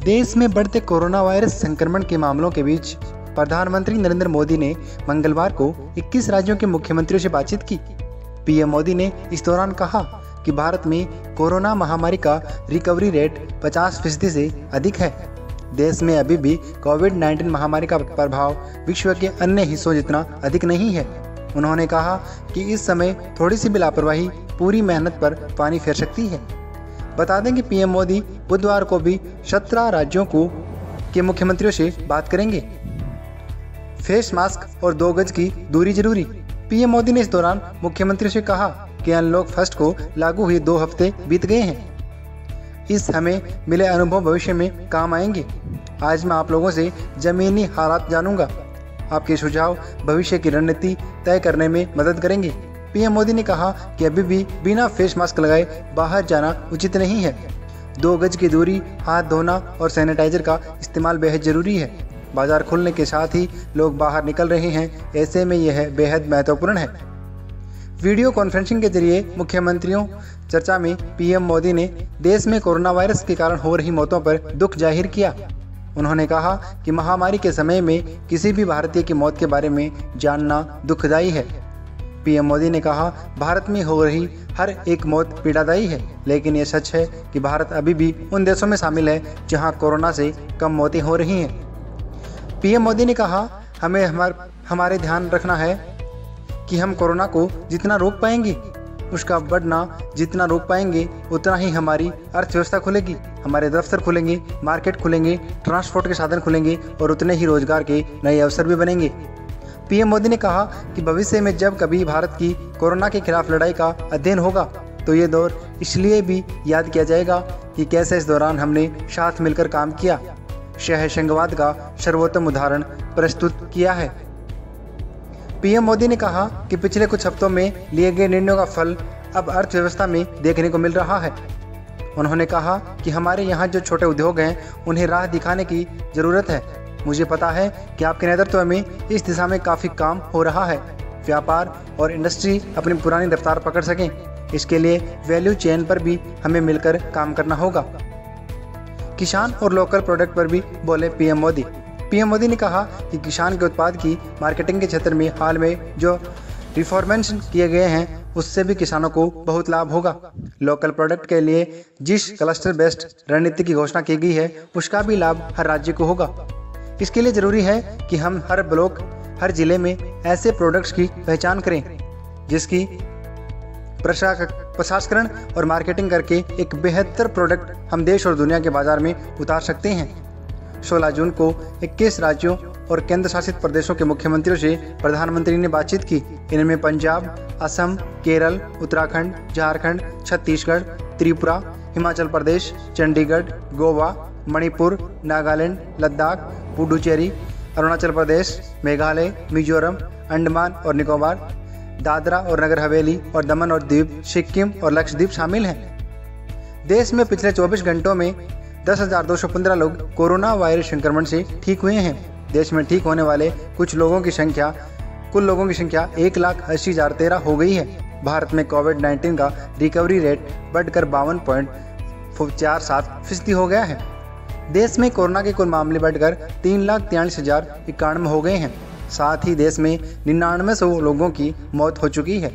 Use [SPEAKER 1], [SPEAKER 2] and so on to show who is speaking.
[SPEAKER 1] देश में बढ़ते कोरोना वायरस संक्रमण के मामलों के बीच प्रधानमंत्री नरेंद्र मोदी ने मंगलवार को 21 राज्यों के मुख्यमंत्रियों से बातचीत की। पीएम मोदी ने इस दौरान कहा कि भारत में कोरोना महामारी का रिकवरी रेट 50% से अधिक है। देश में अभी भी कोविड-19 महामारी का प्रभाव विश्व के अन्य हिस्सों जितना अधिक नहीं है। उन्होंने कहा कि इस समय थोड़ी सी भी लापरवाही पूरी मेहनत पर पानी फेर सकती है। बता दें कि पीएम मोदी बुधवार को भी 17 राज्यों के मुख्यमंत्रियों से बात करेंगे। फेस मास्क और 2 गज की दूरी जरूरी। पीएम मोदी ने इस दौरान मुख्यमंत्रियों से कहा कि अनलॉक फर्स्ट को लागू हुए 2 हफ्ते बीत गए हैं। इस हमें मिले अनुभव भविष्य में काम आएंगे। आज मैं आप लोगों से जमीनी हालात जानूंगा। आपके सुझाव भविष्य की रणनीति तय करने में मदद करेंगे। पीएम मोदी ने कहा कि अभी भी बिना फेस मास्क लगाए बाहर जाना उचित नहीं है। 2 गज की दूरी, हाथ धोना और सैनिटाइजर का इस्तेमाल बेहद जरूरी है। बाजार खुलने के साथ ही लोग बाहर निकल रहे हैं, ऐसे में यह बेहद महत्वपूर्ण है। वीडियो कॉन्फ्रेंसिंग के जरिए मुख्यमंत्रियों चर्चा में पीएम मोदी ने देश में कोरोना वायरस के कारण हो रही मौतों पर दुख जाहिर किया। उन्होंने कहा कि महामारी के समय में किसी भी भारतीय की मौत के बारे में जानना दुखदायी है। पीएम मोदी ने कहा, भारत में हो रही हर एक मौत पीड़ादायी है, लेकिन ये सच है कि भारत अभी भी उन देशों में शामिल है जहां कोरोना से कम मौतें हो रही हैं। पीएम मोदी ने कहा, हमें हमारे ध्यान रखना है कि हम कोरोना को जितना रोक पाएंगे, उसका बढ़ना जितना रोक पाएंगे, उतना ही हमारी अर्थव्यवस्था खुलेगी, हमारे दफ्तर खुलेंगे, मार्केट खुलेंगे, ट्रांसपोर्ट के साधन खुलेंगे और उतने ही रोजगार के नए अवसर भी बनेंगे। पीएम मोदी ने कहा कि भविष्य में जब कभी भारत की कोरोना के खिलाफ लड़ाई का अध्ययन होगा तो ये दौर इसलिए भी याद किया जाएगा कि कैसे इस दौरान हमने साथ मिलकर काम किया, सहसंघवाद का सर्वोत्तम उदाहरण प्रस्तुत किया है। पीएम मोदी ने कहा कि पिछले कुछ हफ्तों में लिए गए निर्णयों का फल अब अर्थव्यवस्था में देखने को मिल रहा है। उन्होंने कहा कि हमारे यहाँ जो छोटे उद्योग हैं उन्हें राह दिखाने की ज़रूरत है। मुझे पता है कि आपके नेतृत्व में इस दिशा में काफ़ी काम हो रहा है। व्यापार और इंडस्ट्री अपनी पुरानी रफ्तार पकड़ सकें, इसके लिए वैल्यू चेन पर भी हमें मिलकर काम करना होगा। किसान और लोकल प्रोडक्ट पर भी बोले पीएम मोदी। पीएम मोदी ने कहा कि किसान के उत्पाद की मार्केटिंग के क्षेत्र में हाल में जो रिफॉर्मेंट्स किए गए हैं उससे भी किसानों को बहुत लाभ होगा। लोकल प्रोडक्ट के लिए जिस क्लस्टर बेस्ड रणनीति की घोषणा की गई है उसका भी लाभ हर राज्य को होगा। इसके लिए ज़रूरी है कि हम हर ब्लॉक, हर जिले में ऐसे प्रोडक्ट्स की पहचान करें जिसकी प्रसंस्करण और मार्केटिंग करके एक बेहतर प्रोडक्ट हम देश और दुनिया के बाजार में उतार सकते हैं। 16 जून को 21 राज्यों और केंद्र शासित प्रदेशों के मुख्यमंत्रियों से प्रधानमंत्री ने बातचीत की। इनमें पंजाब, असम, केरल, उत्तराखंड, झारखंड, छत्तीसगढ़, त्रिपुरा, हिमाचल प्रदेश, चंडीगढ़, गोवा, मणिपुर, नागालैंड, लद्दाख, पुडुचेरी, अरुणाचल प्रदेश, मेघालय, मिजोरम, अंडमान और निकोबार, दादरा और नगर हवेली और दमन और दीव, सिक्किम और लक्षद्वीप शामिल हैं। देश में पिछले 24 घंटों में 10,215 लोग कोरोना वायरस संक्रमण से ठीक हुए हैं। देश में ठीक होने वाले कुल लोगों की संख्या 1,80,013 हो गई है। भारत में कोविड-19 का रिकवरी रेट बढ़कर 52.47% हो गया है। देश में कोरोना के कुल मामले बढ़कर 3,43,091 हो गए हैं। साथ ही देश में 99 लोगों की मौत हो चुकी है।